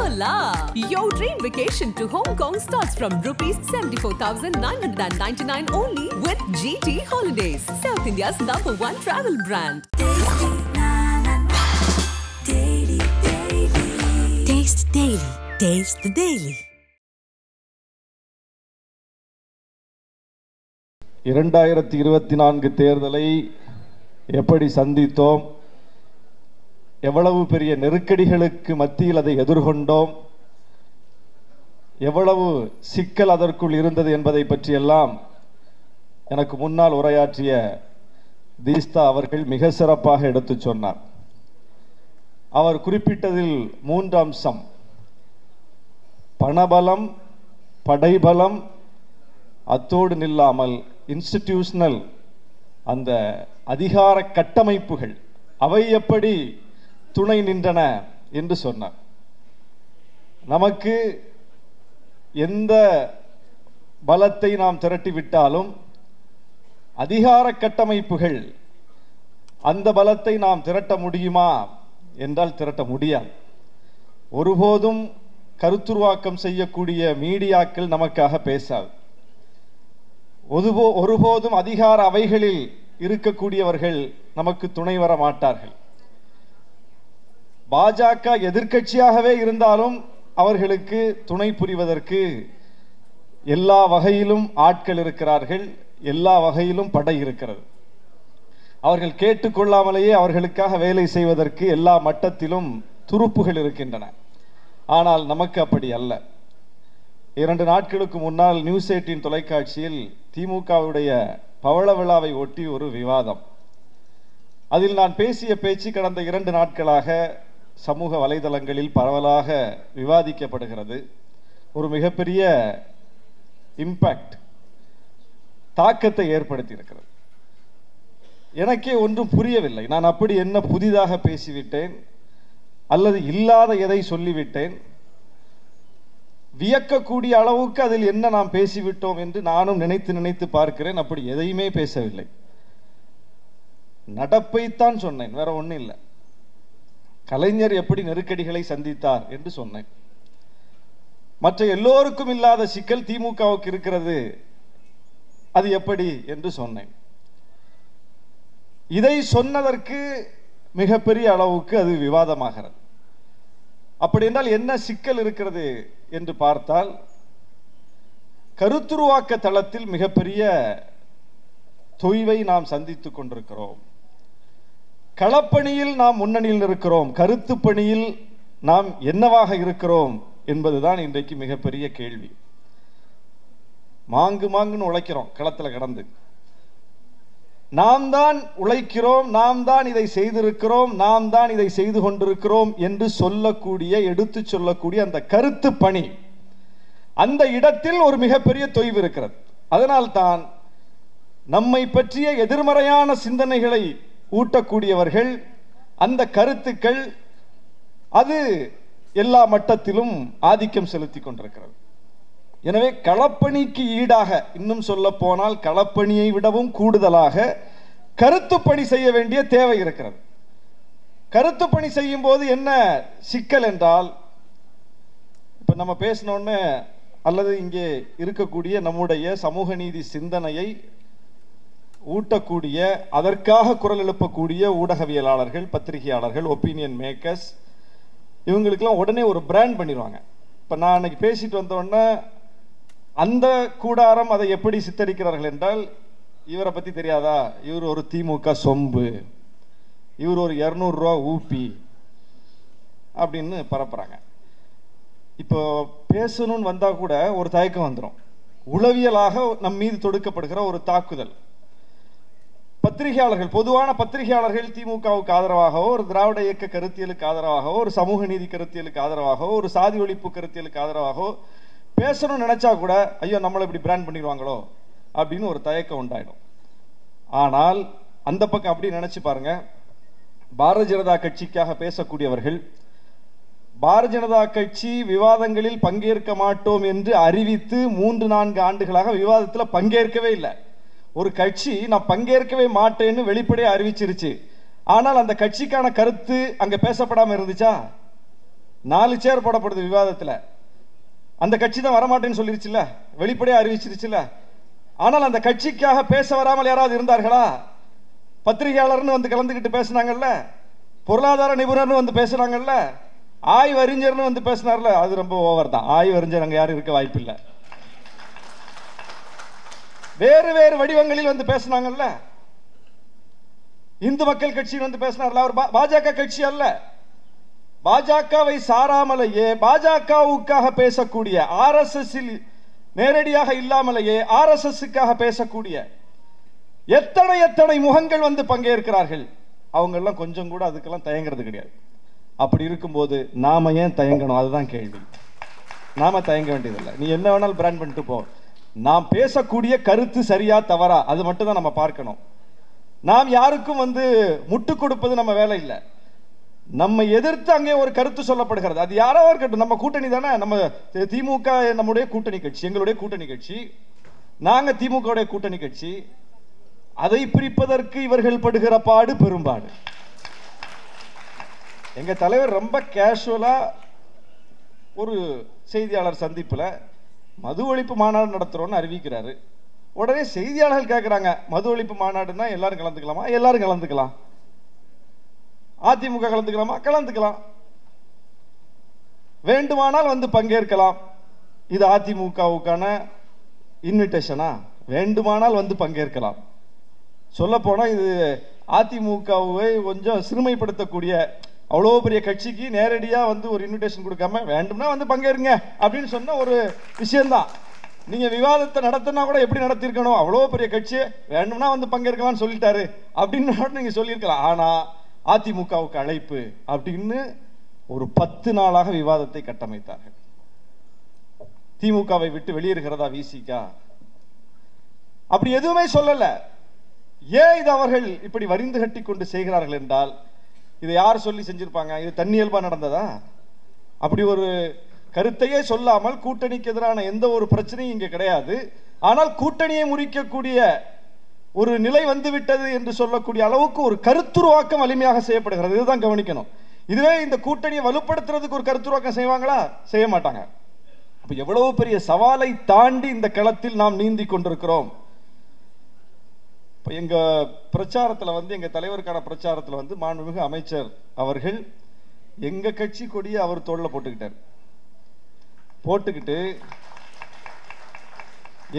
Hola! Your dream vacation to Hong Kong starts from rupees 74,999 only with GT Holidays, South India's #1 travel brand. Taste Daily. Taste the Daily. 2024 தேர்தலை எப்படி சந்தித்தோம், எவ்வளவு பெரிய நெருக்கடிகளுக்கு மத்தியில் அதை எதிர்கொண்டோம், எவ்வளவு சிக்கல் அதற்குள் இருந்தது என்பதை பற்றியெல்லாம் எனக்கு முன்னால் உரையாற்றிய தீஸ்தா அவர்கள் மிக சிறப்பாக எடுத்துச் சொன்னார். அவர் குறிப்பிட்டதில் 3 அம்சம்: பணபலம், படைபலம், அத்தோடு நில்லாமல் இன்ஸ்டிடியூஷனல் அந்த அதிகார கட்டமைப்புகள் அவை எப்படி துணை நின்றன என்று சொன்னார். நமக்கு எந்த பலத்தை நாம் திரட்டிவிட்டாலும் அதிகார கட்டமைப்புகள் அந்த பலத்தை நாம் திரட்ட முடியுமா என்றால் திரட்ட முடியாது. ஒருபோதும் கருத்துருவாக்கம் செய்யக்கூடிய மீடியாக்கள் நமக்காக பேசாது. ஒருபோதும் அதிகார அவைகளில் இருக்கக்கூடியவர்கள் நமக்கு துணை வர மாட்டார்கள். பாஜக எதிர்க்கட்சியாகவே இருந்தாலும் அவர்களுக்கு துணை புரிவதற்கு எல்லா வகையிலும் ஆட்கள் இருக்கிறார்கள், எல்லா வகையிலும் படை இருக்கிறது. அவர்கள் கேட்டுக்கொள்ளாமலேயே அவர்களுக்காக வேலை செய்வதற்கு எல்லா மட்டத்திலும் துருப்புகள் இருக்கின்றன. ஆனால் நமக்கு அப்படி அல்ல. 2 நாட்களுக்கு முன்னால் நியூஸ் 18 தொலைக்காட்சியில் திமுகவுடைய பவள விழாவை ஒட்டி ஒரு விவாதம். அதில் நான் பேசிய பேச்சு கடந்த 2 நாட்களாக சமூக வலைதளங்களில் பரவலாக விவாதிக்கப்படுகிறது. ஒரு மிகப்பெரிய இம்பாக்ட், தாக்கத்தை ஏற்படுத்தி இருக்கிறது. எனக்கே ஒன்றும் புரியவில்லை. நான் அப்படி என்ன புதிதாக பேசிவிட்டேன் அல்லது இல்லாத எதை சொல்லிவிட்டேன், வியக்கக்கூடிய அளவுக்கு அதில் என்ன நாம் பேசிவிட்டோம் என்று நானும் நினைத்து பார்க்கிறேன். அப்படி எதையுமே பேசவில்லை. நடப்பைத்தான் சொன்னேன், வேற ஒன்றும் இல்லை. கலைஞர் எப்படி நெருக்கடிகளை சந்தித்தார் என்று சொன்னேன். மற்ற எல்லோருக்கும் இல்லாத சிக்கல் திமுகவுக்கு இருக்கிறது, அது எப்படி என்று சொன்னேன். இதை சொன்னதற்கு மிகப்பெரிய அளவுக்கு அது விவாதமாகிறது. அப்படி என்றால் என்ன சிக்கல் இருக்கிறது என்று பார்த்தால், கருத்துருவாக்க தளத்தில் மிகப்பெரிய தொய்வை நாம் சந்தித்துக் கொண்டிருக்கிறோம். களப்பணியில் நாம் முன்னணியில் இருக்கிறோம், கருத்து பணியில் நாம் என்னவாக இருக்கிறோம் என்பதுதான் இன்றைக்கு மிகப்பெரிய கேள்வி. மாங்குன்னு உழைக்கிறோம் களத்தில் கடந்து. நாம் தான் உழைக்கிறோம், நாம் தான் இதை செய்திருக்கிறோம், நாம் தான் இதை செய்து கொண்டிருக்கிறோம் என்று சொல்லக்கூடிய, எடுத்து சொல்லக்கூடிய அந்த கருத்து பணி, அந்த இடத்தில் ஒரு மிகப்பெரிய தொய்வு இருக்கிறது. அதனால்தான் நம்மை பற்றிய எதிர்மறையான சிந்தனைகளை ஊட்டக்கூடியவர்கள், அந்த கருத்துக்கள், அது எல்லா மட்டத்திலும் ஆதிக்கம் செலுத்தி கொண்டிருக்கிறது. எனவே களப்பணிக்கு ஈடாக, இன்னும் சொல்ல போனால் களப்பணியை விடவும் கூடுதலாக கருத்து பணி செய்ய வேண்டிய தேவை இருக்கிறது. கருத்து பணி செய்யும் போது என்ன சிக்கல் என்றால், இப்ப நம்ம பேசினோன்னு அல்லது இங்கே இருக்கக்கூடிய நம்முடைய சமூக நீதி சிந்தனையை ஊட்டக்கூடிய, அதற்காக குரல் எழுப்பக்கூடிய ஊடகவியலாளர்கள், பத்திரிகையாளர்கள், ஒப்பீனியன் மேக்கர்ஸ், இவங்களுக்கெல்லாம் உடனே ஒரு பிராண்ட் பண்ணிடுவாங்க. இப்போ நான் அன்னைக்கு பேசிட்டு வந்தோடனே அந்த கூடாரம் அதை எப்படி சித்தரிக்கிறார்கள் என்றால், இவரை பற்றி தெரியாதா, இவர் ஒரு திமுக சொம்பு, இவர் ஒரு 200 ரூபா ஊப்பி அப்படின்னு பரப்புறாங்க. இப்போ பேசணும்னு வந்தால் கூட ஒரு தயக்கம் வந்துடும். உளவியலாக நம் மீது தொடுக்கப்படுகிற ஒரு தாக்குதல். பத்திரிகையாளர்கள், பொதுவான பத்திரிகையாளர்கள் திமுகவுக்கு ஆதரவாகவோ, ஒரு திராவிட இயக்க கருத்தியலுக்கு ஆதரவாகவோ, ஒரு சமூக நீதி கருத்தியலுக்கு ஆதரவாகவோ, ஒரு சாதி ஒழிப்பு கருத்தியலுக்கு ஆதரவாகவோ பேசணும்னு நினைச்சா கூட ஐயோ நம்மளை இப்படி பிராண்ட் பண்ணிடுவாங்களோ அப்படின்னு ஒரு தயக்கம் உண்டாயிடும். ஆனால் அந்த பக்கம் அப்படி நினைச்சு பாருங்க, பாரதிய ஜனதா கட்சிக்காக பேசக்கூடியவர்கள், பாரதிய ஜனதா கட்சி விவாதங்களில் பங்கேற்க மாட்டோம் என்று அறிவித்து 3-4 ஆண்டுகளாக விவாதத்தில் பங்கேற்கவே இல்லை. ஒரு கட்சி நான் பங்கேற்கவே மாட்டேன்னு வெளிப்படையாக அறிவிச்சிருச்சு. ஆனால் அந்த கட்சிக்கான கருத்து அங்க பேசப்படாம இருந்துச்சா? 4 சேர் போடப்படுது விவாதத்தில். அந்த கட்சி தான் வரமாட்டேன்னு சொல்லிருச்சுல, வெளிப்படையா அறிவிச்சிருச்சுல. ஆனால் அந்த கட்சிக்காக பேச வராமல் யாராவது இருந்தார்களா? பத்திரிகையாளர்னு வந்து கலந்துக்கிட்டு பேசினாங்கல்ல, பொருளாதார நிபுணர்னு வந்து பேசுறாங்கல்ல, ஆய்வறிஞர்னு வந்து பேசினார்ல, அது ரொம்ப ஓவர் தான். ஆய்வறிஞர் அங்க யாரும் இருக்க வாய்ப்பில்லை. வேறு வேறு வடிவங்களில் வந்து பேசினாங்கல்ல. இந்து மக்கள் கட்சி வந்து பேசினார்ல, அவர் பாஜக கட்சி அல்ல. பாஜகவை சாராமலேயே பாஜகவுக்காக பேசக்கூடிய, RSS நேரடியாக இல்லாமலேயே RSSக்காக பேசக்கூடிய எத்தனை எத்தனை முகங்கள் வந்து பங்கேற்கிறார்கள். அவங்க எல்லாம் கொஞ்சம் கூட அதுக்கெல்லாம் தயங்குறது கிடையாது. அப்படி இருக்கும்போது நாம ஏன் தயங்கணும்? அதுதான் கேள்வி. நாம தயங்க வேண்டியதில்லை. நீ என்ன வேணாலும் பிராண்ட் பண்ணிட்டு போ. நாம் பேசக்கூடிய கருத்து சரியா தவறா அது மட்டும் தான் நம்ம பார்க்கணும். நாம் யாருக்கும் வந்து முட்டு கொடுப்பது நம்ம வேலை இல்லை. நம்ம எதிர்த்து அங்கே ஒரு கருத்து சொல்லப்படுகிறது. அது யாரோ இருக்கட்டும், நம்ம கூட்டணி தானே. நம்ம திமுக நம்முடைய கூட்டணி கட்சி, எங்களுடைய கூட்டணி கட்சி. நாங்க திமுக கூட்டணி கட்சி. அதை பிரிப்பதற்கு இவர்கள் படுகிற பாடு பெரும்பாடு. எங்க தலைவர் ரொம்ப கேஷுவலா ஒரு செய்தியாளர் சந்திப்புல மது ஒழிப்பு மாநாடு நடத்துறோம்னு அறிவிக்கிறாரு. உடனே செய்தியாளர்கள் கேட்கிறாங்க, மது ஒழிப்பு மாநாடுன்னா எல்லாரும் கலந்துக்கலாமா? எல்லாரும் கலந்துக்கலாம். அதிமுக கலந்துக்கலாமா? கலந்துக்கலாம். வேண்டுமானால் வந்து பங்கேற்கலாம். இது அதிமுகவுக்கான இன்விடேஷனா? வேண்டுமானால் வந்து பங்கேற்கலாம். சொல்ல போனா இது அதிமுகவை கொஞ்சம் சிறுமைப்படுத்தக்கூடிய, அவ்வளோ பெரிய கட்சிக்கு நேரடியா வந்து ஒரு இன்விடேஷன் கொடுக்காம வேண்டும்னா வந்து பங்கேறுங்க அப்படின்னு சொன்ன ஒரு விஷயம்தான். நீங்க விவாதத்தை நடத்தினா கூட எப்படி நடத்திருக்கணும்? அவ்வளோ பெரிய கட்சி வேண்டும்னா வந்து பங்கேற்கலாம்னு சொல்லிட்டாரு அப்படின்னு நீங்க சொல்லியிருக்கலாம். ஆனா அதிமுகவுக்கு அழைப்பு அப்படின்னு ஒரு 10 நாளாக விவாதத்தை கட்டமைத்தார்கள். திமுகவை விட்டு வெளியேறுகிறதா விசிகா? அப்படி எதுவுமே சொல்லல. ஏன் இது அவர்கள் இப்படி வரிந்து கட்டி கொண்டு செய்கிறார்கள் என்றால், இதை யார் சொல்லி செஞ்சிருப்பாங்க? இது தன்னியல்பா நடந்ததா? அப்படி ஒரு கருத்தையே சொல்லாமல் கூட்டணிக்கு எதிரான எந்த ஒரு பிரச்சனையும் இங்க கிடையாது. ஆனால் கூட்டணியை முறிக்கக்கூடிய ஒரு நிலை வந்துவிட்டது என்று சொல்லக்கூடிய அளவுக்கு ஒரு கருத்துருவாக்கம் வலிமையாக செய்யப்படுகிறது. இதுதான் கவனிக்கணும். இதுவே இந்த கூட்டணியை வலுப்படுத்துறதுக்கு ஒரு கருத்துருவாக்கம் செய்வாங்களா? செய்ய மாட்டாங்க. அப்ப எவ்வளவு பெரிய சவாலை தாண்டி இந்த களத்தில் நாம் நீந்தி கொண்டிருக்கிறோம். எங்க பிரச்சாரத்துல வந்து, எங்க தலைவருக்கான பிரச்சாரத்துல வந்து மாண்புமிகு அமைச்சர் அவர்கள் எங்க கட்சி கொடியை அவர் தோள்ல போட்டுக்கிட்டு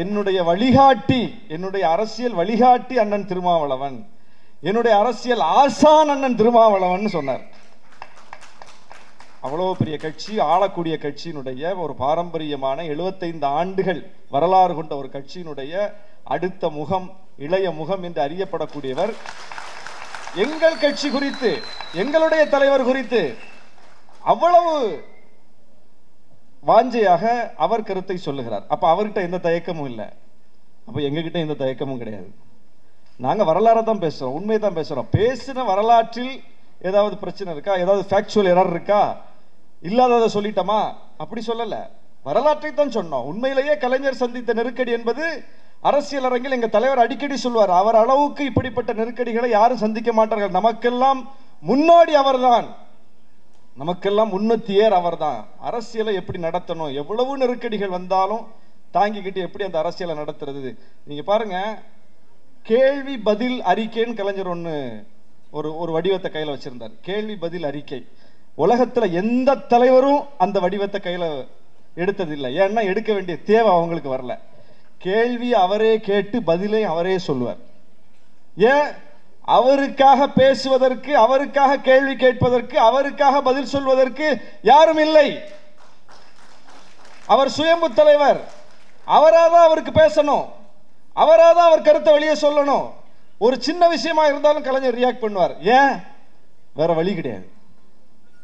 என்னுடைய வழிகாட்டி, என்னுடைய அரசியல் வழிகாட்டி அண்ணன் திருமாவளவன், என்னுடைய அரசியல் ஆசான் அண்ணன் திருமாவளவன் சொன்னார். அவ்வளவு பெரிய கட்சி, ஆளக்கூடிய கட்சியினுடைய ஒரு பாரம்பரியமான 75 ஆண்டுகள் வரலாறு கொண்ட ஒரு கட்சியினுடைய அடுத்த முகம், இளைய முகம் என்று அறியப்படக்கூடியவர் எங்கள் கட்சி குறித்து, எங்களுடைய தலைவர் குறித்து அவ்வளவு வாஞ்சையாக அவர் கருத்தை சொல்லுகிறார். அப்ப அவர்கிட்ட எந்த தயக்கமும் இல்லை. அப்ப எங்ககிட்ட எந்த தயக்கமும் கிடையாது. நாங்க வரலாறு தான் பேசுறோம், உண்மையை தான் பேசுறோம். பேசின வரலாற்றில் ஏதாவது பிரச்சனை இருக்கா? ஏதாவது ஃபேக்சுவல் எரர் இருக்கா? இல்லாததை சொல்லிட்டோமா? அப்படி சொல்லல. வரலாற்றை தான் சொன்னோம். உண்மையிலேயே கலைஞர் சந்தித்த நெருக்கடி என்பது அரசியல் அரங்கில் எங்க தலைவர் அடிக்கடி சொல்வார், அவர் அளவுக்கு இப்படிப்பட்ட நெருக்கடிகளை யாரும் சந்திக்க மாட்டார்கள். நமக்கெல்லாம் முன்னோடி அவர்தான், நமக்கெல்லாம் முன்னத்தியர் அவர்தான். அரசியலை எப்படி நடத்தணும், எவ்வளவு நெருக்கடிகள் வந்தாலும் தாங்கிக்கிட்டு எப்படி அந்த அரசியலை நடத்துறது. நீங்க பாருங்க, கேள்வி பதில் அறிக்கைன்னு கலைஞர் ஒன்று ஒரு வடிவத்தை கையில வச்சிருந்தார். கேள்வி பதில் அறிக்கை உலகத்துல எந்த தலைவரும் அந்த வடிவத்தை கையில எடுத்ததில்லை. ஏன்னா எடுக்க வேண்டிய தேவை அவங்களுக்கு வரல. கேள்வி அவரே கேட்டு பதிலை அவரே சொல்லுவார். ஏன்? அவருக்காக பேசுவதற்கு, அவருக்காக கேள்வி கேட்பதற்கு, அவருக்காக பதில் சொல்வதற்கு யாரும் இல்லை. அவர் சுயம்பு தலைவர். அவராதான் அவருக்கு பேசணும், அவராதான் அவர் கருத்தை வெளியே சொல்லணும். ஒரு சின்ன விஷயமா இருந்தாலும் கலைஞர் ரியாக்ட் பண்ணுவார். ஏன்? வேற வழி கிடையாது.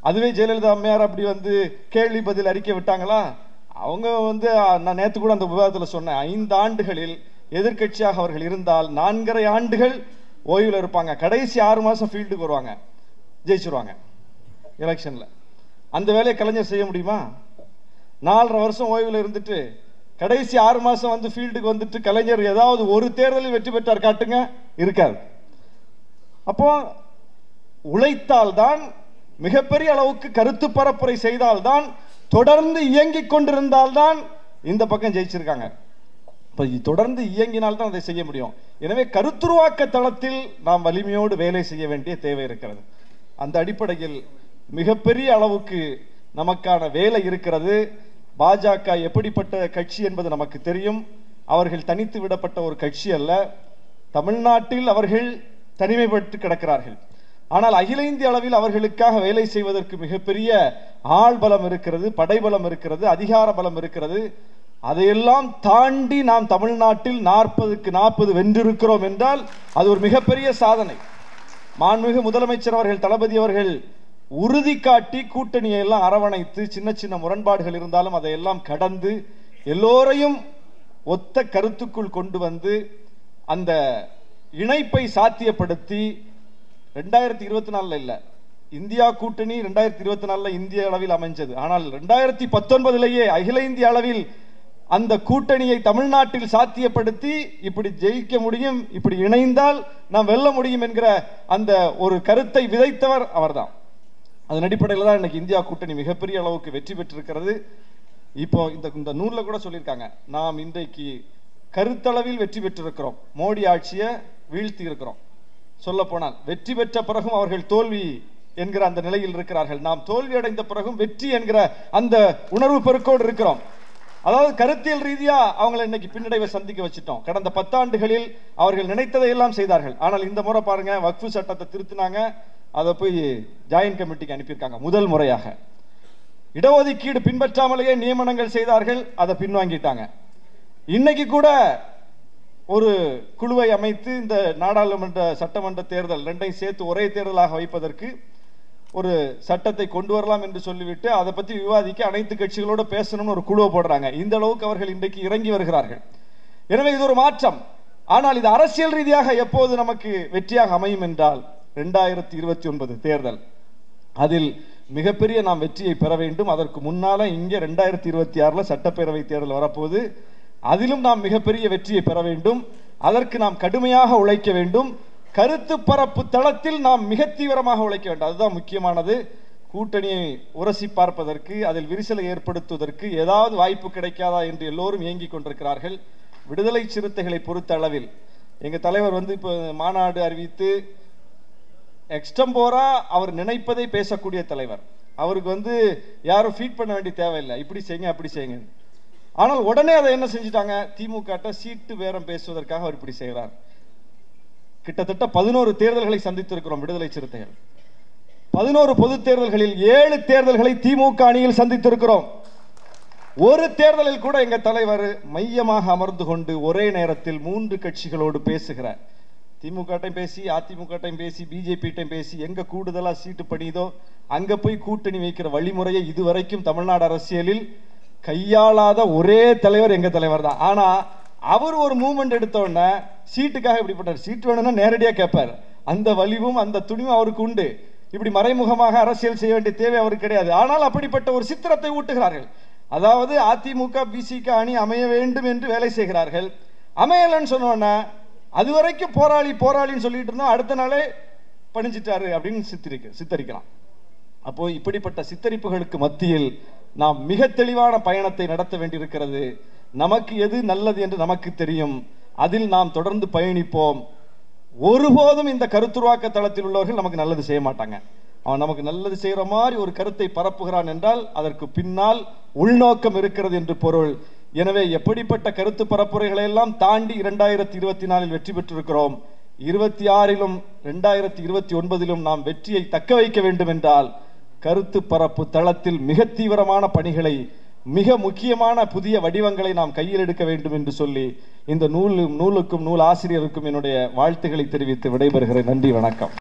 அதுவே ஜெயலலிதா அம்மையார் அப்படி வந்து கேள்வி பதில் அறிக்கை விட்டாங்களா? அவங்க வந்து, நான் நேற்று கூட அந்த விவாதத்தில் சொன்னேன், 5 ஆண்டுகளில் எதிர்கட்சியாக அவர்கள் இருந்தால் 4.5 ஆண்டுகள் ஓய்வில் இருப்பாங்க. கடைசி 6 மாசம் ஃபீல்டுக்கு வருவாங்க, ஜெயிச்சிருவாங்க எலெக்ஷன்ல. அந்த வேலையை கலைஞர் செய்ய முடியுமா? 4.5 வருஷம் ஓய்வில் இருந்துட்டு கடைசி 6 மாசம் வந்து ஃபீல்டுக்கு வந்துட்டு கலைஞர் ஏதாவது ஒரு தேர்தலில் வெற்றி பெற்றார் காட்டுங்க? இருக்காது. அப்போ உழைத்தால்தான் மிகப்பெரிய அளவுக்கு கருத்து பரப்புரை செய்தால்தான், தொடர்ந்து இயங்கிக் கொண்டிருந்தால்தான் இந்த பக்கம் ஜெயிச்சிருக்காங்க. தொடர்ந்து இயங்கினால்தான் அதை செய்ய முடியும். எனவே கருத்துருவாக்க தளத்தில் நாம் வலிமையோடு வேலை செய்ய வேண்டிய தேவை இருக்கிறது. அந்த அடிப்படையில் மிகப்பெரிய அளவுக்கு நமக்கான வேலை இருக்கிறது. பாஜக எப்படிப்பட்ட கட்சி என்பது நமக்கு தெரியும். அவர்கள் தனித்து விடப்பட்ட ஒரு கட்சி அல்ல. தமிழ்நாட்டில் அவர்கள் தனிமைப்பட்டு கிடக்கிறார்கள். ஆனால் அகில இந்திய அளவில் அவர்களுக்காக வேலை செய்வதற்கு மிகப்பெரிய ஆள் பலம் இருக்கிறது, படைபலம் இருக்கிறது, அதிகார பலம் இருக்கிறது. அதையெல்லாம் தாண்டி நாம் தமிழ்நாட்டில் 40க்கு 40 வென்றிருக்கிறோம் என்றால் அது ஒரு மிகப்பெரிய சாதனை. மாண்புமிகு முதலமைச்சர் அவர்கள், தளபதி அவர்கள் உறுதி காட்டி கூட்டணியை எல்லாம் அரவணைத்து, சின்ன சின்ன முரண்பாடுகள் இருந்தாலும் அதையெல்லாம் கடந்து எல்லோரையும் ஒத்த கருத்துக்குள் கொண்டு வந்து அந்த இணைப்பை சாத்தியப்படுத்தி 2024 இல்ல, இந்தியா கூட்டணி 2024 இந்திய அளவில் அமைஞ்சது. ஆனால் 2019 அகில இந்திய அளவில் அந்த கூட்டணியை தமிழ்நாட்டில் சாத்தியப்படுத்தி இப்படி ஜெயிக்க முடியும், இப்படி இணைந்தால் நாம் வெல்ல முடியும் என்கிற அந்த ஒரு கருத்தை விதைத்தவர் அவர்தான். அதன் அடிப்படையில் தான் இன்னைக்கு இந்தியா கூட்டணி மிகப்பெரிய அளவுக்கு வெற்றி பெற்றிருக்கிறது. இப்போ இந்த நூல்ல கூட சொல்லியிருக்காங்க, நாம் இன்றைக்கு கருத்தளவில் வெற்றி பெற்றிருக்கிறோம், மோடி ஆட்சியை வீழ்த்தி இருக்கிறோம். சொல்ல போனால் வெற்றி பெற்ற பிறகும் அவர்கள் தோல்வி என்கிற அந்த நிலையில் இருக்கிறார்கள். நாம் தோல்வி அடைந்த பிறகும் வெற்றி என்கிற அந்த உணர்வு பெருக்கோடு இருக்கிறோம். அதாவது கருத்தியல் ரீதியா அவங்களை இன்னைக்கு பின்னடைவை சந்திக்க வச்சுட்டோம். கடந்த 10 ஆண்டுகளில் அவர்கள் நினைத்ததை எல்லாம் செய்தார்கள். ஆனால் இந்த முறை பாருங்க, வக்ஃபு சட்டத்தை திருத்தினாங்க, அதை போய் ஜாயின்ட் கமிட்டிக்கு அனுப்பியிருக்காங்க. முதல் முறையாக இடஒதுக்கீடு பின்பற்றாமலேயே நியமனங்கள் செய்தார்கள், அதை பின்வாங்கிட்டாங்க. இன்னைக்கு கூட ஒரு குழுவை அமைத்து இந்த நாடாளுமன்ற சட்டமன்ற தேர்தல் ரெண்டையும் சேர்த்து ஒரே தேர்தலாக வைப்பதற்கு ஒரு சட்டத்தை கொண்டு வரலாம் என்று சொல்லிவிட்டு அதை பற்றி விவாதிக்க அனைத்து கட்சிகளோடு பேசணும்னு ஒரு குழுவை போடுறாங்க. இந்த அளவுக்கு அவர்கள் இன்றைக்கு இறங்கி வருகிறார்கள். எனவே இது ஒரு மாற்றம். ஆனால் இது அரசியல் ரீதியாக எப்போது நமக்கு வெற்றியாக அமையும் என்றால் 2029 தேர்தல். அதில் மிகப்பெரிய நாம் வெற்றியை பெற வேண்டும். அதற்கு முன்னால இங்கே 2026 சட்டப்பேரவை தேர்தல் வரப்போகுது. அதிலும் நாம் மிகப்பெரிய வெற்றியை பெற வேண்டும். அதற்கு நாம் கடுமையாக உழைக்க வேண்டும். கருத்து பரப்பு தளத்தில் நாம் மிக தீவிரமாக உழைக்க வேண்டும். அதுதான் முக்கியமானது. கூட்டணியை உரசி பார்ப்பதற்கு, அதில் விரிசலை ஏற்படுத்துவதற்கு ஏதாவது வாய்ப்பு கிடைக்காதா என்று எல்லோரும் இயங்கிக் கொண்டிருக்கிறார்கள். விடுதலை சிறுத்தைகளை பொறுத்த அளவில் எங்க தலைவர் இப்போ மாநாடு அறிவித்து எக்ஸ்டம்போரா அவர் நினைப்பதை பேசக்கூடிய தலைவர். அவருக்கு யாரும் ஃபீட் பண்ண வேண்டிய தேவையில்லை, இப்படி செய்யுங்க அப்படி செய்யுங்க. ஆனால் உடனே அதை என்ன செஞ்சிட்டாங்க, திமுக சீட்டு பேரம் பேசுவதற்காக அவர் இப்படி செய்கிறார். கிட்டத்தட்ட 11 தேர்தல்களை சந்தித்திருக்கிறோம் விடுதலை சிறுத்தைகள். 11 பொது தேர்தல்களில் 7 தேர்தல்களை திமுக அணியில் சந்தித்திருக்கிறோம். ஒரு தேர்தலில் கூட எங்க தலைவர் மையமாக அமர்ந்து கொண்டு ஒரே நேரத்தில் 3 கட்சிகளோடு பேசுகிறார். திமுக பேசி, அதிமுக பேசி, பிஜேபி பேசி, எங்க கூடுதலா சீட்டு பண்ணியதோ அங்க போய் கூட்டணி வைக்கிற வழிமுறையை இதுவரைக்கும் தமிழ்நாடு அரசியலில் கையாளாத ஒரே தலைவர் எங்க தலைவர் தான். ஆனா அவர் ஒரு மூவ்மெண்ட் எடுத்த உடனே சீட்டுக்காக இப்படி பண்ணார். சீட்டு வேணும்னா நேரடியாக கேட்பார். அந்த வலிவும் அந்த துணிவும் அவருக்கு உண்டு. இப்படி மறைமுகமாக அரசியல் செய்ய வேண்டிய தேவை அவருக்கு கிடையாது. ஆனால் அப்படிப்பட்ட ஒரு சித்திரத்தை ஊட்டுகிறார்கள். அதாவது அதிமுக பிசிக அணி அமைய வேண்டும் என்று வேலை செய்கிறார்கள். அமையலன்னு சொன்னோன்னா அது வரைக்கும் போராளி போராளின்னு சொல்லிட்டு இருந்தோம், அடுத்த நாளே பணிஞ்சிட்டாரு அப்படின்னு சித்தரிக்கலாம். அப்போ இப்படிப்பட்ட சித்தரிப்புகளுக்கு மத்தியில் நாம் மிக தெளிவான பயணத்தை நடத்த வேண்டியிருக்கிறது. நமக்கு எது நல்லது என்று நமக்கு தெரியும், அதில் நாம் தொடர்ந்து பயணிப்போம். ஒருபோதும் இந்த கருத்துருவாக்க தளத்தில் உள்ளவர்கள் நமக்கு நல்லது செய்ய மாட்டாங்க. அவன் நமக்கு நல்லது செய்யற மாதிரி ஒரு கருத்தை பரப்புகிறான் என்றால் அதற்கு பின்னால் உள்நோக்கம் இருக்கிறது என்று பொருள். எனவே எப்படிப்பட்ட கருத்து பரப்புரைகளை எல்லாம் தாண்டி 2024 வெற்றி பெற்றிருக்கிறோம். 26 2029 நாம் வெற்றியை தக்க வைக்க வேண்டும் என்றால் கருத்து பரப்பு தளத்தில் மிக தீவிரமான பணிகளை, மிக முக்கியமான புதிய வடிவங்களை நாம் கையில் எடுக்க வேண்டும் என்று சொல்லி இந்த நூலுக்கும் நூல் ஆசிரியருக்கும் என்னுடைய வாழ்த்துக்களை தெரிவித்து விடைபெறுகிறேன். நன்றி, வணக்கம்.